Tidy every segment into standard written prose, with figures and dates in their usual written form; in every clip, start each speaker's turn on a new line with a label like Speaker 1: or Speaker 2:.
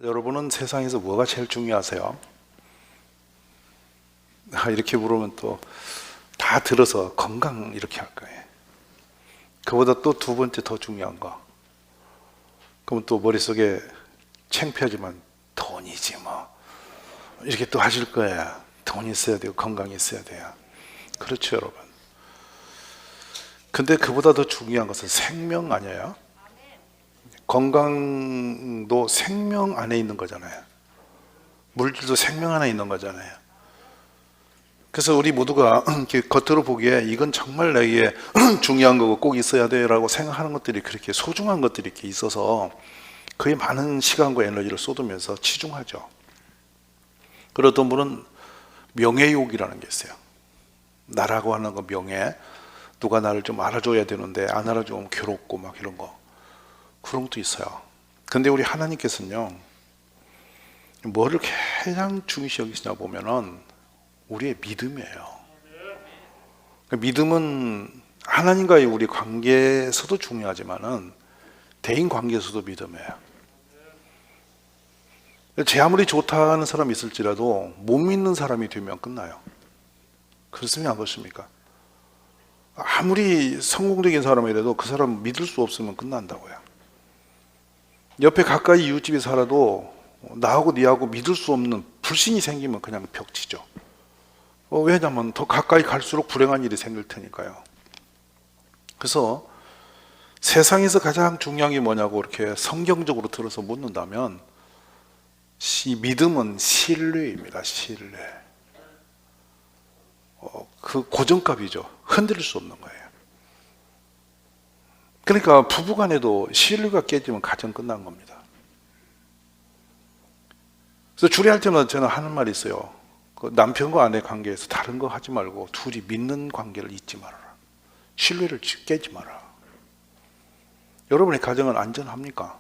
Speaker 1: 여러분은 세상에서 뭐가 제일 중요하세요? 이렇게 물으면 또 다 들어서 건강 이렇게 할 거예요. 그보다 또 두 번째 더 중요한 거. 그러면 또 머릿속에 창피하지만 돈이지 뭐. 이렇게 또 하실 거예요. 돈이 있어야 돼요. 건강이 있어야 돼요. 그렇죠, 여러분. 근데 그보다 더 중요한 것은 생명 아니에요? 건강도 생명 안에 있는 거잖아요. 물질도 생명 안에 있는 거잖아요. 그래서 우리 모두가 겉으로 보기에 이건 정말 나에게 중요한 거고 꼭 있어야 돼라고 생각하는 것들이 그렇게 소중한 것들이 이렇게 있어서 그에 많은 시간과 에너지를 쏟으면서 치중하죠. 그러던 분은 명예욕이라는 게 있어요. 나라고 하는 거 명예. 누가 나를 좀 알아줘야 되는데 안 알아주면 괴롭고 막 이런 거. 그런 것도 있어요. 근데 우리 하나님께서는요, 뭐를 가장 중요시 여기시냐 보면은 우리의 믿음이에요. 믿음은 하나님과의 우리 관계에서도 중요하지만은 대인 관계에서도 믿음이에요. 제 아무리 좋다는 사람이 있을지라도 못 믿는 사람이 되면 끝나요. 그렇습니까? 안 그렇습니까? 아무리 성공적인 사람이라도 그 사람 믿을 수 없으면 끝난다고요. 옆에 가까이 이웃집에 살아도 나하고 니하고 믿을 수 없는 불신이 생기면 그냥 벽치죠. 왜냐하면 더 가까이 갈수록 불행한 일이 생길 테니까요. 그래서 세상에서 가장 중요한 게 뭐냐고 이렇게 성경적으로 들어서 묻는다면 이 믿음은 신뢰입니다. 신뢰. 그 고정값이죠. 흔들릴 수 없는 거예요. 그러니까 부부간에도 신뢰가 깨지면 가정 끝난 겁니다. 그래서 주례할 때마다 저는 하는 말이 있어요. 남편과 아내 관계에서 다른 거 하지 말고 둘이 믿는 관계를 잊지 말아라. 신뢰를 깨지 마라. 여러분의 가정은 안전합니까?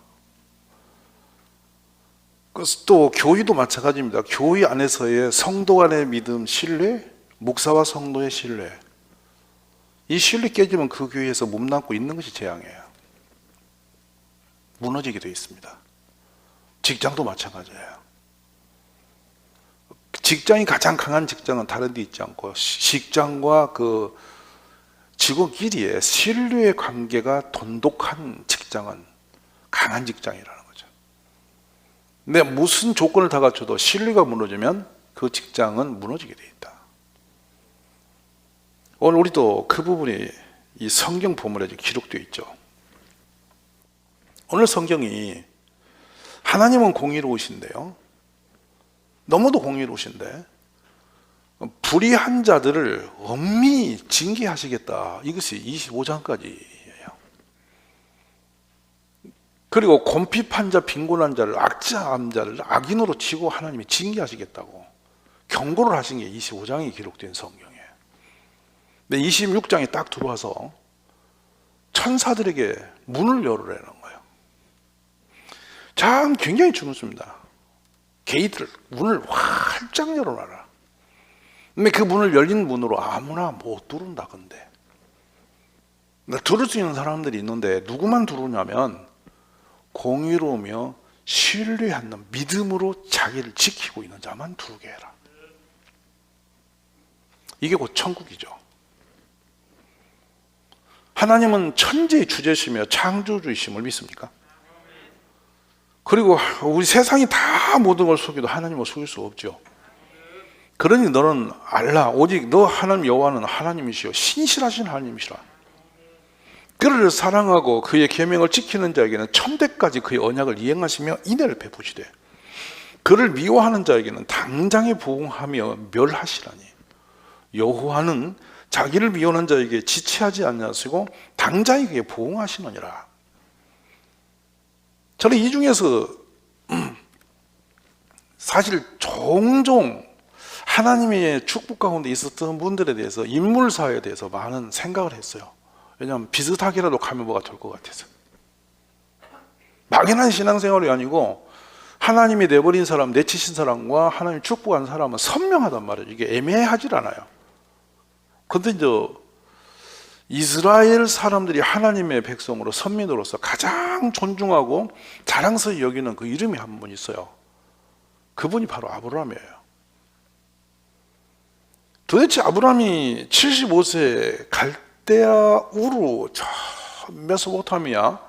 Speaker 1: 그래서 또 교회도 마찬가지입니다. 교회 안에서의 성도 간의 믿음, 신뢰, 목사와 성도의 신뢰. 이 신뢰 깨지면 그 교회에서 몸담고 있는 것이 재앙이에요. 무너지게 되어 있습니다. 직장도 마찬가지예요. 직장이 가장 강한 직장은 다른 데 있지 않고 직장과 그 직원끼리의 신뢰의 관계가 돈독한 직장은 강한 직장이라는 거죠. 근데 무슨 조건을 다 갖춰도 신뢰가 무너지면 그 직장은 무너지게 돼 있다. 오늘 우리도 그 부분이 이 성경 본문에 기록되어 있죠. 오늘 성경이 하나님은 공의로우신데요, 너무도 공의로우신데 불의한 자들을 엄히 징계하시겠다. 이것이 25장까지예요. 그리고 곰핍한 자, 빈곤한 자를, 악자한 자를 악인으로 치고 하나님이 징계하시겠다고 경고를 하신 게 25장이 기록된 성경이에요. 근데 26장에 딱 들어와서 천사들에게 문을 열으라는 거예요. 참 굉장히 중요합니다. 게이트를, 문을 활짝 열어놔라. 근데 그 문을 열린 문으로 아무나 못 들어온다. 근데 들을 수 있는 사람들이 있는데 누구만 들어오냐면 공의로우며 신뢰하는 믿음으로 자기를 지키고 있는 자만 들어오게 해라. 이게 곧 천국이죠. 하나님은 천지의 주제시며 창조주이심을 믿습니까? 그리고 우리 세상이 다 모든 걸 속여도 하나님을 속일 수 없죠. 그러니 너는 알라, 오직 너 하나님 여호와는 하나님이시요 신실하신 하나님이시라. 그를 사랑하고 그의 계명을 지키는 자에게는 천대까지 그의 언약을 이행하시며 인애를 베푸시되 그를 미워하는 자에게는 당장에 보응하며 멸하시라니. 여호와는 자기를 미워하는 자에게 지체하지 아니하시고 당장에 그에게 보응하시느니라. 저는 이 중에서 사실 종종 하나님의 축복 가운데 있었던 분들에 대해서 인물사에 대해서 많은 생각을 했어요. 왜냐하면 비슷하게라도 가면 뭐가 될 것 같아서. 막연한 신앙생활이 아니고 하나님이 내버린 사람, 내치신 사람과 하나님이 축복한 사람은 선명하단 말이에요. 이게 애매하질 않아요. 근데 이제 이스라엘 사람들이 하나님의 백성으로 선민으로서 가장 존중하고 자랑스러이 여기는 그 이름이 한 분 있어요. 그분이 바로 아브라함이에요. 도대체 아브라함이 75세 갈대아 우루 저 메소포타미아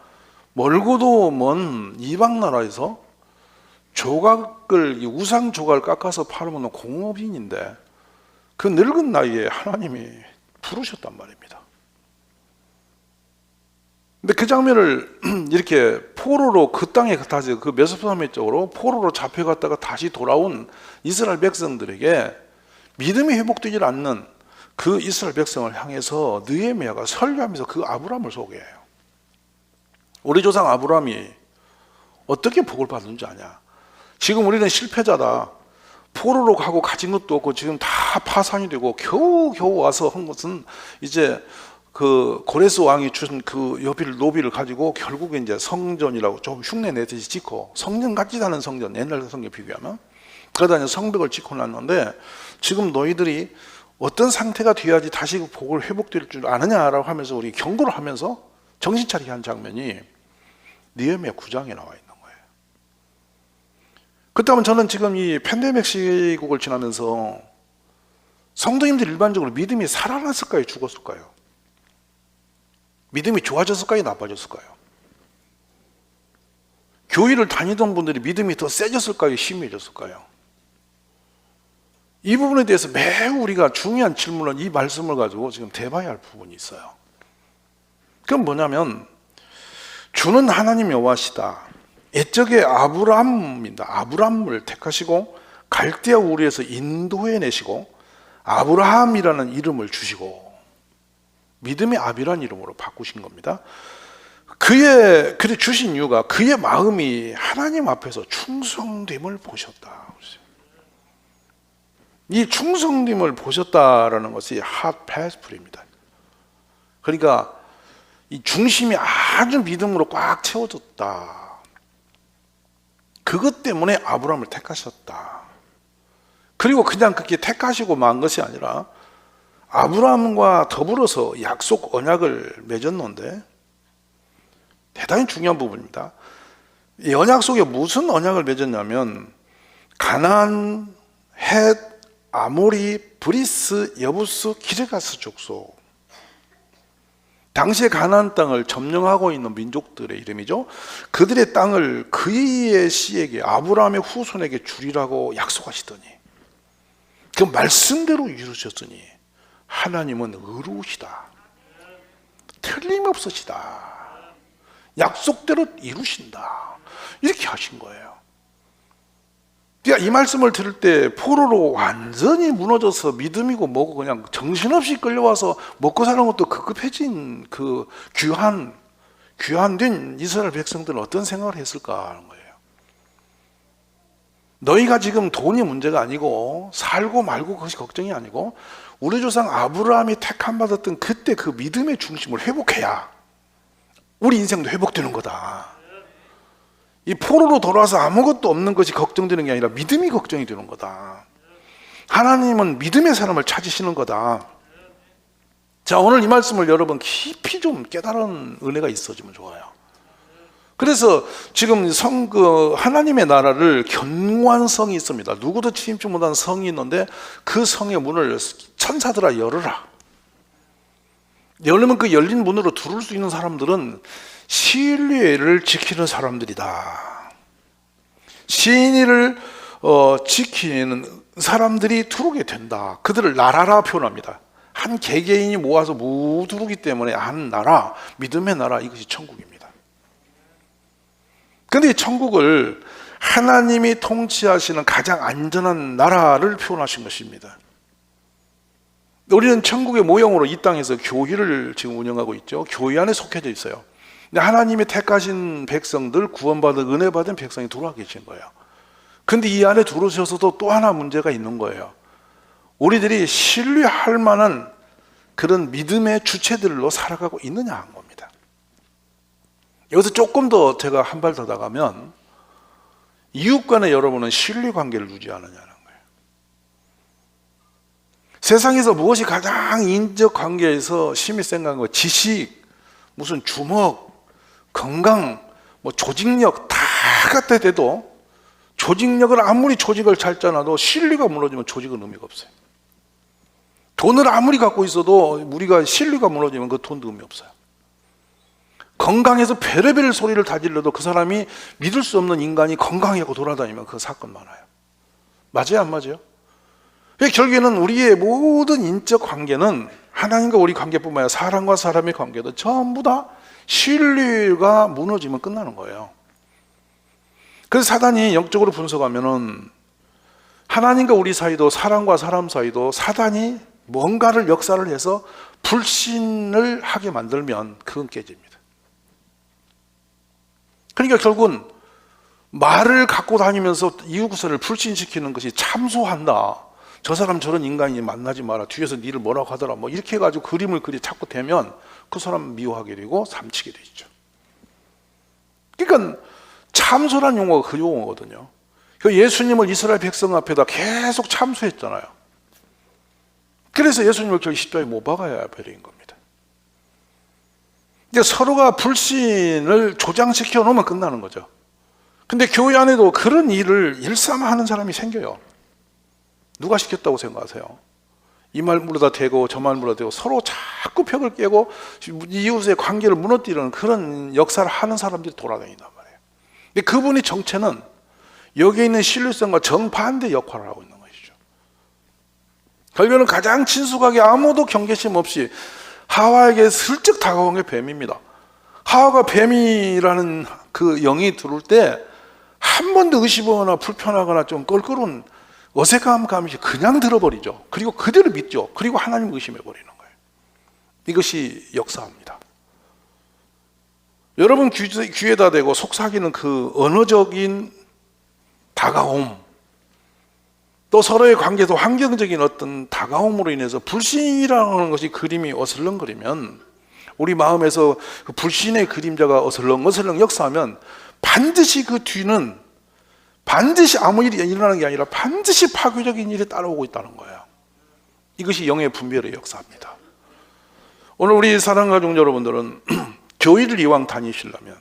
Speaker 1: 멀고도 먼 이방 나라에서 조각을 우상 조각을 깎아서 팔으면 공업인인데 그 늙은 나이에 하나님이 부르셨단 말입니다. 근데 그 장면을 이렇게 포로로 그 땅에 다시 그 메소포타미아 쪽으로 포로로 잡혀갔다가 다시 돌아온 이스라엘 백성들에게 믿음이 회복되지 않는 그 이스라엘 백성을 향해서 느헤미야가 설교하면서 그 아브라함을 소개해요. 우리 조상 아브라함이 어떻게 복을 받는지 아냐? 지금 우리는 실패자다. 포로로 가고 가진 것도 없고 지금 다 파산이 되고 겨우 와서 한 것은 이제 그 고레스 왕이 준 그 노비를 가지고 결국에 이제 성전이라고 좀 흉내 내듯이 짓고 성전 같지도 않은 성전, 옛날 성경 비교하면 그러다 이제 성벽을 짓고 놨는데 지금 너희들이 어떤 상태가 돼야지 다시 그 복을 회복될 줄 아느냐라고 하면서 우리 경고를 하면서 정신 차리게 한 장면이 느헤미야 9장에 나와 있는 거예요. 그렇다면 저는 지금 이 팬데믹 시국을 지나면서 성도님들 일반적으로 믿음이 살아났을까요? 죽었을까요? 믿음이 좋아졌을까요? 나빠졌을까요? 교회를 다니던 분들이 믿음이 더 세졌을까요? 심해졌을까요? 이 부분에 대해서 매우 우리가 중요한 질문을 이 말씀을 가지고 지금 대봐야 할 부분이 있어요. 그건 뭐냐면 주는 하나님 여호와시다. 옛적에 아브라함입니다. 아브라함을 택하시고 갈대아 우르에서 인도해 내시고 아브라함이라는 이름을 주시고 믿음의 아비라는 이름으로 바꾸신 겁니다. 그래 주신 이유가 그의 마음이 하나님 앞에서 충성됨을 보셨다. 이 충성됨을 보셨다라는 것이 핫 패스풀입니다. 그러니까 이 중심이 아주 믿음으로 꽉 채워졌다. 그것 때문에 아브라함을 택하셨다. 그리고 그냥 그렇게 택하시고 만 것이 아니라 아브라함과 더불어서 약속 언약을 맺었는데 대단히 중요한 부분입니다. 이 언약 속에 무슨 언약을 맺었냐면 가나안, 헷, 아모리, 브리스, 여부스, 기르가스 족속, 당시에 가나안 땅을 점령하고 있는 민족들의 이름이죠. 그들의 땅을 그의 씨에게 아브라함의 후손에게 주리라고 약속하시더니 그 말씀대로 이루셨으니 하나님은 의로우시다, 틀림없으시다, 약속대로 이루신다, 이렇게 하신 거예요. 그러니까 이 말씀을 들을 때 포로로 완전히 무너져서 믿음이고 뭐고 그냥 정신없이 끌려와서 먹고 사는 것도 급급해진 그 귀환된 이스라엘 백성들은 어떤 생각을 했을까 하는 거예요. 너희가 지금 돈이 문제가 아니고 살고 말고 그것이 걱정이 아니고 우리 조상 아브라함이 택함 받았던 그때 그 믿음의 중심을 회복해야 우리 인생도 회복되는 거다. 이 포로로 돌아와서 아무것도 없는 것이 걱정되는 게 아니라 믿음이 걱정이 되는 거다. 하나님은 믿음의 사람을 찾으시는 거다. 자, 오늘 이 말씀을 여러분 깊이 좀 깨달은 은혜가 있어지면 좋아요. 그래서 지금 하나님의 나라를 견고한 성이 있습니다. 누구도 침입지 못한 성이 있는데 그 성의 문을 천사들아 열어라. 열리면 그 열린 문으로 들어올 수 있는 사람들은 신뢰를 지키는 사람들이다. 신의를 지키는 사람들이 들어오게 된다. 그들을 나라라 표현합니다. 한 개개인이 모아서 들어오기 때문에 한 나라, 믿음의 나라, 이것이 천국입니다. 그런데 이 천국을 하나님이 통치하시는 가장 안전한 나라를 표현하신 것입니다. 우리는 천국의 모형으로 이 땅에서 교회를 지금 운영하고 있죠. 교회 안에 속해져 있어요. 근데 하나님이 택하신 백성들, 구원받은 은혜 받은 백성이 들어와 계신 거예요. 근데 이 안에 들어오셔서도 또 하나 문제가 있는 거예요. 우리들이 신뢰할 만한 그런 믿음의 주체들로 살아가고 있느냐 한 겁니다. 여기서 조금 더 제가 한 발 더 나가면 이웃 간에 여러분은 신뢰 관계를 유지하느냐는 거예요. 세상에서 무엇이 가장 인적 관계에서 심히 생각한 거, 지식, 무슨 주먹, 건강, 뭐 조직력 다 갖다 대도 조직력을 아무리 조직을 잘 짜놔도 신뢰가 무너지면 조직은 의미가 없어요. 돈을 아무리 갖고 있어도 우리가 신뢰가 무너지면 그 돈도 의미 없어요. 건강해서 별의별 소리를 다 질러도 그 사람이 믿을 수 없는 인간이 건강하고 돌아다니면 그 사건 많아요. 맞아요, 안 맞아요? 결국에는 우리의 모든 인적 관계는 하나님과 우리 관계뿐만 아니라 사람과 사람의 관계도 전부 다 신뢰가 무너지면 끝나는 거예요. 그래서 사단이 영적으로 분석하면은 하나님과 우리 사이도 사람과 사람 사이도 사단이 뭔가를 역사를 해서 불신을 하게 만들면 그건 깨집니다. 그러니까 결국은 말을 갖고 다니면서 이웃을 불신시키는 것이 참소한다. 저 사람 저런 인간이 만나지 마라. 뒤에서 니를 뭐라고 하더라. 뭐 이렇게 해가지고 그림을 자꾸 대면 그 사람 미워하게 되고 삼치게 되죠. 그러니까 참소란 용어가 그 용어거든요. 예수님을 이스라엘 백성 앞에다 계속 참소했잖아요. 그래서 예수님을 결국 십자가에 못 박아야 버린 겁니다. 이제 서로가 불신을 조장시켜 놓으면 끝나는 거죠. 근데 교회 안에도 그런 일을 일삼하는 사람이 생겨요. 누가 시켰다고 생각하세요? 이 말 물어다 대고 저 말 물어다 대고 서로 자꾸 벽을 깨고 이웃의 관계를 무너뜨리는 그런 역사를 하는 사람들이 돌아다닌단 말이에요. 근데 그분의 정체는 여기에 있는 신뢰성과 정반대 역할을 하고 있는 것이죠. 결국에는 가장 친숙하게 아무도 경계심 없이 하와에게 슬쩍 다가온 게 뱀입니다. 하와가 뱀이라는 그 영이 들어올 때 한 번도 의심하거나 불편하거나 좀 껄끄러운 어색한 감이 그냥 들어버리죠. 그리고 그대로 믿죠. 그리고 하나님을 의심해버리는 거예요. 이것이 역사입니다. 여러분 귀에다 대고 속삭이는 그 언어적인 다가옴, 또 서로의 관계도 환경적인 어떤 다가옴으로 인해서 불신이라는 것이 그림이 어슬렁거리면, 우리 마음에서 그 불신의 그림자가 어슬렁어슬렁 역사하면 반드시 그 뒤는 반드시 아무 일이 일어나는 게 아니라 반드시 파괴적인 일이 따라오고 있다는 거예요. 이것이 영의 분별의 역사입니다. 오늘 우리 사랑하는 가족 여러분들은 교회를 이왕 다니시려면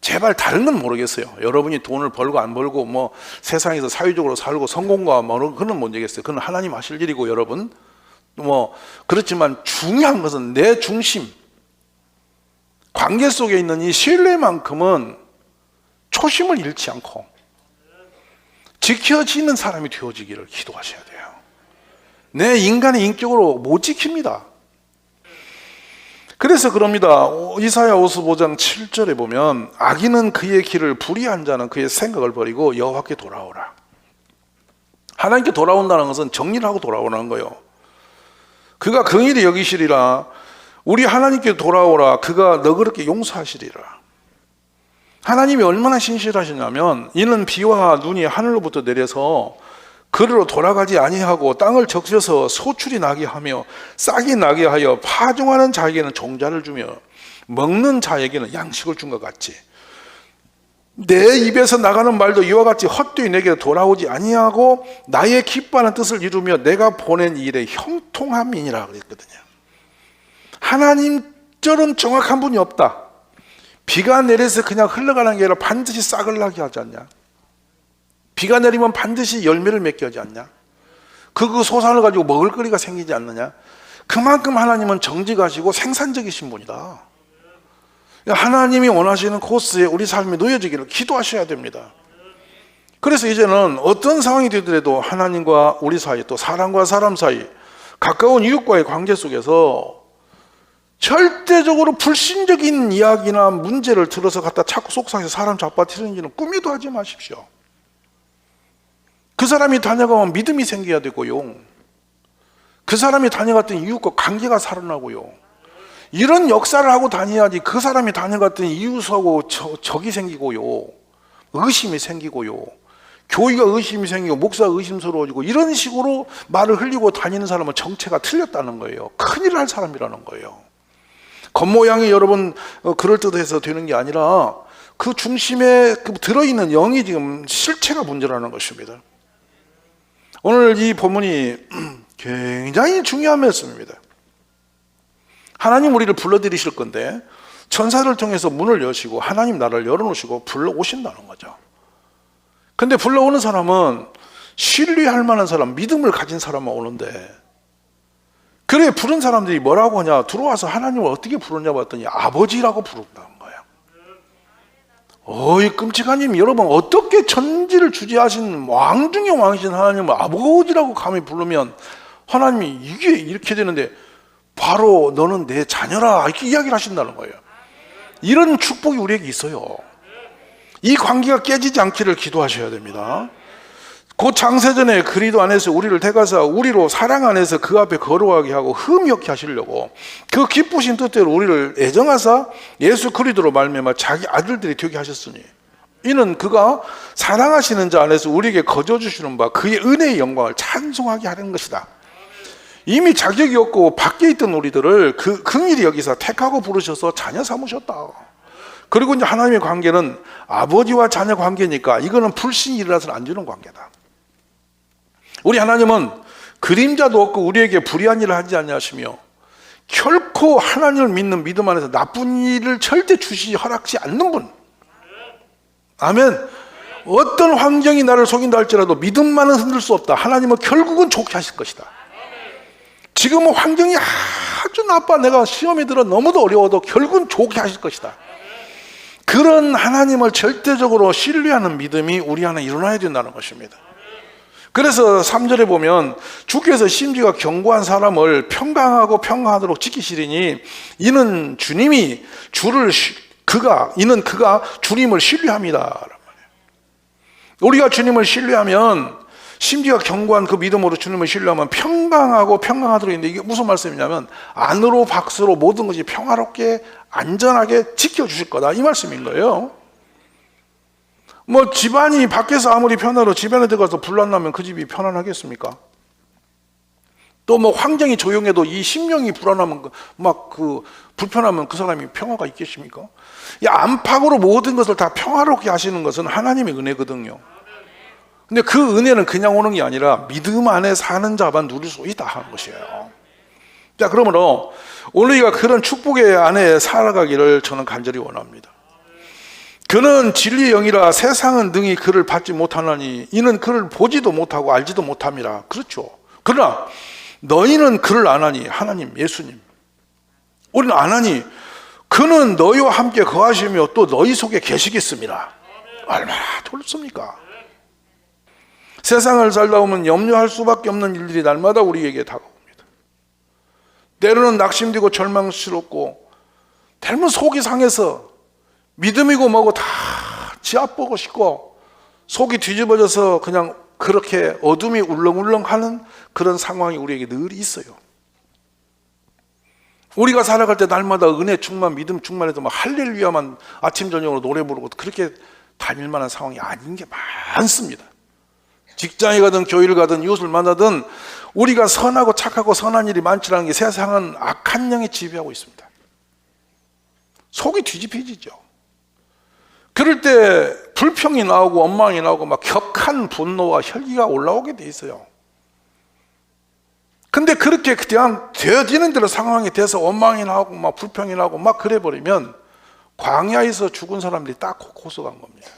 Speaker 1: 제발 다른 건 모르겠어요. 여러분이 돈을 벌고 안 벌고 뭐 세상에서 사회적으로 살고 성공과 뭐 그건 모르겠어요. 그건 하나님 하실 일이고 여러분 뭐 그렇지만 중요한 것은 내 중심, 관계 속에 있는 이 신뢰만큼은 초심을 잃지 않고 지켜지는 사람이 되어지기를 기도하셔야 돼요. 내 인간의 인격으로 못 지킵니다. 그래서 그럽니다. 이사야 55장 7절에 보면 악인은 그의 길을 불의한 자는 그의 생각을 버리고 여호와께 돌아오라. 하나님께 돌아온다는 것은 정리를 하고 돌아오라는 거예요. 그가 긍휼히 여기시리라. 우리 하나님께 돌아오라. 그가 너그럽게 용서하시리라. 하나님이 얼마나 신실하시냐면 이는 비와 눈이 하늘로부터 내려서 그리로 돌아가지 아니하고 땅을 적셔서 소출이 나게 하며 싹이 나게 하여 파종하는 자에게는 종자를 주며 먹는 자에게는 양식을 준 것 같이 내 입에서 나가는 말도 이와 같이 헛되이 내게 돌아오지 아니하고 나의 기뻐하는 뜻을 이루며 내가 보낸 일에 형통함이니라 그랬거든요. 하나님처럼 정확한 분이 없다. 비가 내려서 그냥 흘러가는 게 아니라 반드시 싹을 나게 하지 않냐? 비가 내리면 반드시 열매를 맺게 하지 않냐? 그 소산을 가지고 먹을 거리가 생기지 않느냐? 그만큼 하나님은 정직하시고 생산적이신 분이다. 하나님이 원하시는 코스에 우리 삶이 놓여지기를 기도하셔야 됩니다. 그래서 이제는 어떤 상황이 되더라도 하나님과 우리 사이 또 사람과 사람 사이 가까운 이웃과의 관계 속에서 절대적으로 불신적인 이야기나 문제를 들어서 갖다 자꾸 속삭여서 사람 잡아뜨리는 일은 꿈에도 하지 마십시오. 그 사람이 다녀가면 믿음이 생겨야 되고요. 그 사람이 다녀갔던 이웃과 관계가 살아나고요. 이런 역사를 하고 다녀야지 그 사람이 다녀갔던 이웃하고 적이 생기고요. 의심이 생기고요. 교회가 의심이 생기고 목사가 의심스러워지고 이런 식으로 말을 흘리고 다니는 사람은 정체가 틀렸다는 거예요. 큰일 날 사람이라는 거예요. 겉모양이 여러분 그럴듯해서 되는 게 아니라 그 중심에 들어있는 영이 지금 실체가 문제라는 것입니다. 오늘 이 본문이 굉장히 중요한 말씀입니다. 하나님 우리를 불러들이실 건데 천사를 통해서 문을 여시고 하나님 나라를 열어놓으시고 불러오신다는 거죠. 근데 불러오는 사람은 신뢰할 만한 사람, 믿음을 가진 사람만 오는데, 그래 부른 사람들이 뭐라고 하냐, 들어와서 하나님을 어떻게 부르냐 봤더니 아버지라고 부른다는 거예요. 어이 끔찍하님, 여러분 어떻게 천지를 주재하신 왕 중의 왕이신 하나님을 아버지라고 감히 부르면 하나님이 이게 이렇게 되는데 바로 너는 내 자녀라 이렇게 이야기를 하신다는 거예요. 이런 축복이 우리에게 있어요. 이 관계가 깨지지 않기를 기도하셔야 됩니다. 그 창세전에 그리도 안에서 우리를 택하사 우리로 사랑 안에서 그 앞에 거룩하게 하고 흠이 없게 하시려고 그 기쁘신 뜻대로 우리를 애정하사 예수 그리스도로 말미암아 자기 아들들이 되게 하셨으니 이는 그가 사랑하시는 자 안에서 우리에게 거저 주시는 바 그의 은혜의 영광을 찬송하게 하는 것이다. 이미 자격이 없고 밖에 있던 우리들을 그 긍휼히 여기서 택하고 부르셔서 자녀 삼으셨다. 그리고 이제 하나님의 관계는 아버지와 자녀 관계니까 이거는 불신이 일어나서는 안 되는 관계다. 우리 하나님은 그림자도 없고 우리에게 불의한 일을 하지 아니하시며 결코 하나님을 믿는 믿음 안에서 나쁜 일을 절대 주시지 허락지 않는 분. 아멘. 어떤 환경이 나를 속인다 할지라도 믿음만은 흔들 수 없다. 하나님은 결국은 좋게 하실 것이다. 지금은 환경이 아주 나빠, 내가 시험에 들어 너무도 어려워도 결국은 좋게 하실 것이다. 그런 하나님을 절대적으로 신뢰하는 믿음이 우리 안에 일어나야 된다는 것입니다. 그래서 3절에 보면 주께서 심지가 견고한 사람을 평강하고 평강하도록 지키시리니 이는 그가 주님을 신뢰합니다. 우리가 주님을 신뢰하면 심지가 견고한 그 믿음으로 주님을 신뢰하면 평강하고 평강하도록 있는데 이게 무슨 말씀이냐면 안으로 밖으로 모든 것이 평화롭게 안전하게 지켜주실 거다 이 말씀인 거예요. 뭐 집안이 밖에서 아무리 편하고 집 안에 들어가서 불난 나면 그 집이 편안하겠습니까? 또 뭐 환경이 조용해도 이 심령이 불안하면 불편하면 그 사람이 평화가 있겠습니까? 이 안팎으로 모든 것을 다 평화롭게 하시는 것은 하나님의 은혜거든요. 근데 그 은혜는 그냥 오는 게 아니라 믿음 안에 사는 자만 누릴 수 있다 하는 것이에요. 자, 그러므로 오늘 우리가 그런 축복의 안에 살아가기를 저는 간절히 원합니다. 그는 진리의 영이라 세상은 능히 그를 받지 못하나니 이는 그를 보지도 못하고 알지도 못함이라. 그렇죠. 그러나 너희는 그를 아나니, 하나님 예수님, 우리는 아나니 그는 너희와 함께 거하시며 또 너희 속에 계시겠습니다. 얼마나 좋습니까? 세상을 살다 보면 염려할 수밖에 없는 일들이 날마다 우리에게 다가옵니다. 때로는 낙심되고 절망스럽고, 때로는 속이 상해서 믿음이고 뭐고 다 지압보고 싶고 속이 뒤집어져서 그냥 그렇게 어둠이 울렁울렁하는 그런 상황이 우리에게 늘 있어요. 우리가 살아갈 때 날마다 은혜 충만, 믿음 충만해서 막 할렐루야만 아침 저녁으로 노래 부르고 그렇게 다닐 만한 상황이 아닌 게 많습니다. 직장에 가든 교회를 가든 이웃을 만나든 우리가 선하고 착하고 선한 일이 많지 않은 게 세상은 악한 영이 지배하고 있습니다. 속이 뒤집혀지죠. 그럴 때 불평이 나오고 원망이 나오고 막 격한 분노와 혈기가 올라오게 돼 있어요. 근데 그렇게 그냥 되어지는 대로 상황이 돼서 원망이 나오고 막 불평이 나오고 막 그래 버리면 광야에서 죽은 사람들이 딱 호소 간 겁니다.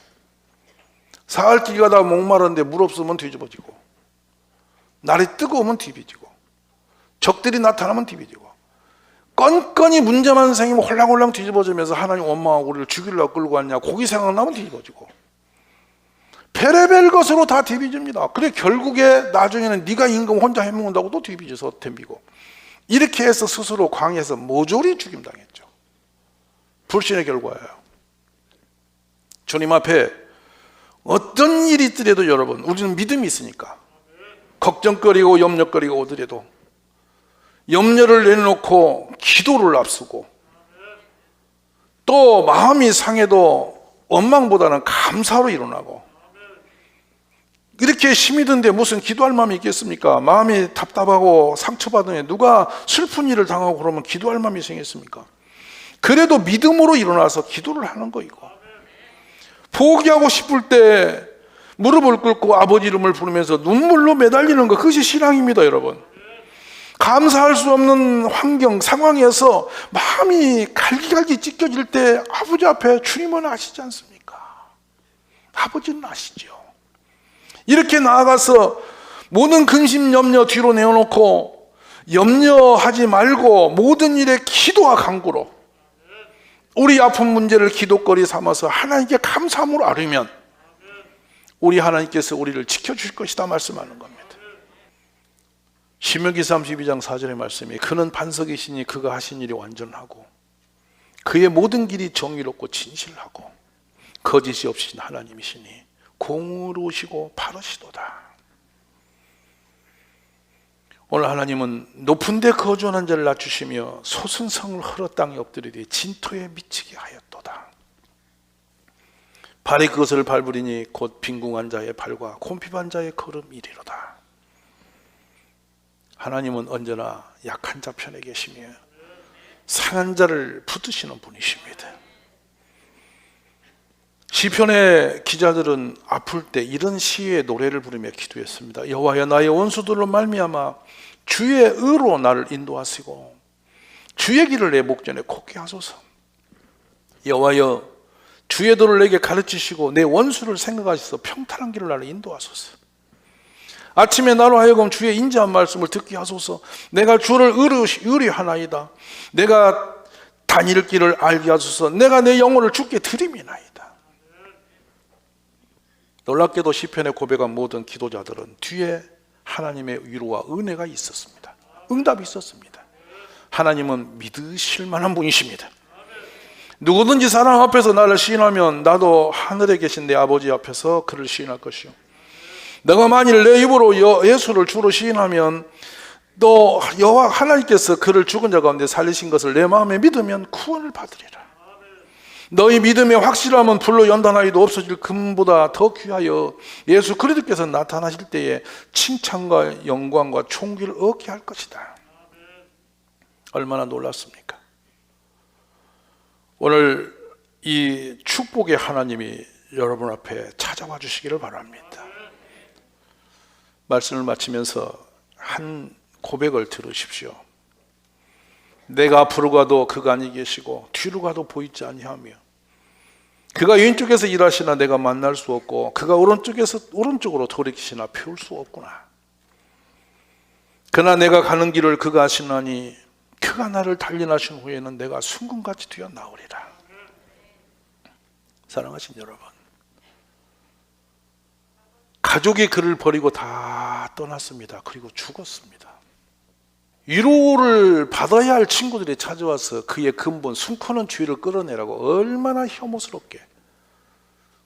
Speaker 1: 사흘 길 가다가 목마른데 물 없으면 뒤집어지고, 날이 뜨거우면 뒤집어지고, 적들이 나타나면 뒤집어지고, 건건이 문제만 생기면 홀랑홀랑 뒤집어지면서 하나님 원망하고 우리를 죽이려고 끌고 왔냐, 고기 생각나면 뒤집어지고, 별의별 것으로 다 뒤집어집니다. 그래 결국에 나중에는 네가 임금 혼자 해먹는다고 또 뒤집어져서 덤비고, 이렇게 해서 스스로 광야에서 모조리 죽임당했죠. 불신의 결과예요. 주님 앞에 어떤 일이 있더라도 여러분, 우리는 믿음이 있으니까 걱정거리고 염려거리고 오더라도 염려를 내놓고 기도를 앞서고, 또 마음이 상해도 원망보다는 감사로 일어나고, 이렇게 힘이 든데 무슨 기도할 마음이 있겠습니까? 마음이 답답하고 상처받으니 누가 슬픈 일을 당하고 그러면 기도할 마음이 생겼습니까? 그래도 믿음으로 일어나서 기도를 하는 거이고, 포기하고 싶을 때 무릎을 꿇고 아버지 이름을 부르면서 눈물로 매달리는 것, 그것이 신앙입니다, 여러분. 감사할 수 없는 환경, 상황에서 마음이 갈기갈기 찢겨질 때 아버지 앞에 주님은 아시지 않습니까? 아버지는 아시죠. 이렇게 나아가서 모든 근심, 염려 뒤로 내어놓고 염려하지 말고 모든 일에 기도와 간구로 우리 아픈 문제를 기도거리 삼아서 하나님께 감사함으로 아뢰면 우리 하나님께서 우리를 지켜주실 것이다 말씀하는 겁니다. 신명기 32장 4절의 말씀이 그는 반석이시니 그가 하신 일이 완전하고 그의 모든 길이 정의롭고 진실하고 거짓이 없으신 하나님이시니 공의로우시고 바르시도다. 오늘 하나님은 높은 데 거주하는 자를 낮추시며 솟은 성을 헐어 땅에 엎드리되 진토에 미치게 하였도다. 발이 그것을 밟으리니 곧 빈궁한 자의 발과 곰핍한 자의 걸음이리로다. 하나님은 언제나 약한 자 편에 계시며 상한 자를 붙드시는 분이십니다. 시편의 기자들은 아플 때 이런 시의 노래를 부르며 기도했습니다. 여호와여, 나의 원수들로 말미암아 주의 의로 나를 인도하시고 주의 길을 내 목전에 곱게 하소서. 여호와여, 주의 도를 내게 가르치시고 내 원수를 생각하셔서 평탄한 길을 나를 인도하소서. 아침에 나로 하여금 주의 인자한 말씀을 듣게 하소서. 내가 주를 의뢰하나이다. 내가 다닐 길을 알게 하소서. 내가 내 영혼을 주께 드림이나이다. 놀랍게도 시편에 고백한 모든 기도자들은 뒤에 하나님의 위로와 은혜가 있었습니다. 응답이 있었습니다. 하나님은 믿으실 만한 분이십니다. 누구든지 사람 앞에서 나를 시인하면 나도 하늘에 계신 내 아버지 앞에서 그를 시인할 것이요, 내가 만일 내 입으로 예수를 주로 시인하면 또 여호와 하나님께서 그를 죽은 자 가운데 살리신 것을 내 마음에 믿으면 구원을 받으리라. 너희 믿음의 확실함은 불로 연단하여도 없어질 금보다 더 귀하여 예수 그리스도께서 나타나실 때에 칭찬과 영광과 총기를 얻게 할 것이다. 얼마나 놀랍습니까? 오늘 이 축복의 하나님이 여러분 앞에 찾아와 주시기를 바랍니다. 말씀을 마치면서 한 고백을 들으십시오. 내가 앞으로 가도 그가 아니 계시고 뒤로 가도 보이지 아니하며 그가 왼쪽에서 일하시나 내가 만날 수 없고 그가 오른쪽으로 돌이키시나 피울 수 없구나. 그러나 내가 가는 길을 그가 아시나니 그가 나를 단련하신 후에는 내가 순금같이 뛰어나오리라. 사랑하신 여러분, 가족이 그를 버리고 다 떠났습니다. 그리고 죽었습니다. 위로를 받아야 할 친구들이 찾아와서 그의 근본 숨고는 죄를 끌어내라고 얼마나 혐오스럽게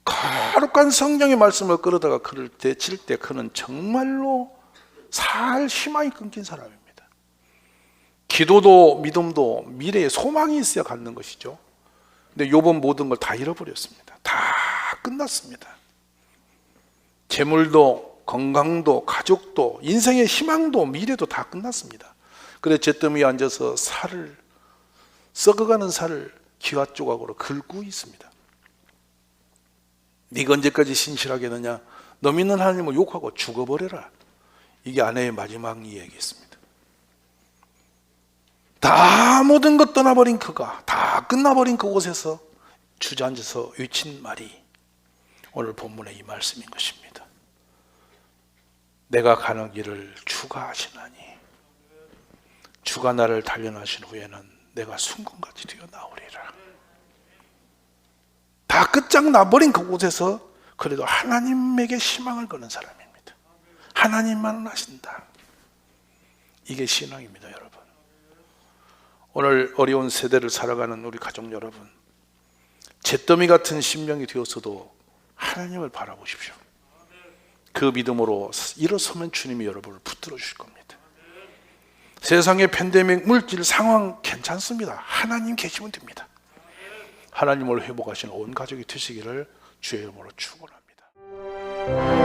Speaker 1: 거룩한 성령의 말씀을 끌어다가 그를 되칠 때 그는 정말로 살 희망이 끊긴 사람입니다. 기도도 믿음도 미래에 소망이 있어야 갖는 것이죠. 근데 욥은 모든 걸 다 잃어버렸습니다. 다 끝났습니다. 재물도 건강도 가족도 인생의 희망도 미래도 다 끝났습니다. 그래서 잿더미에 앉아서 썩어가는 살을 기와 조각으로 긁고 있습니다. 네가 언제까지 신실하겠느냐? 너 믿는 하나님을 욕하고 죽어버려라. 이게 아내의 마지막 이야기였습니다. 다 모든 것 떠나버린 그가, 다 끝나버린 그곳에서 주저앉아서 외친 말이 오늘 본문의 이 말씀인 것입니다. 내가 가는 길을 주가 아시나니 주가 나를 단련하신 후에는 내가 순금같이 뛰어나오리라. 다 끝장나버린 그곳에서 그래도 하나님에게 희망을 거는 사람입니다. 하나님만은 아신다. 이게 신앙입니다, 여러분. 오늘 어려운 세대를 살아가는 우리 가족 여러분, 잿더미 같은 심령이 되었어도 하나님을 바라보십시오. 그 믿음으로 일어서면 주님이 여러분을 붙들어 주실 겁니다. 세상의 팬데믹, 물질, 상황 괜찮습니다. 하나님 계시면 됩니다. 하나님을 회복하시는 온 가족이 되시기를 주의 이름으로 축원합니다.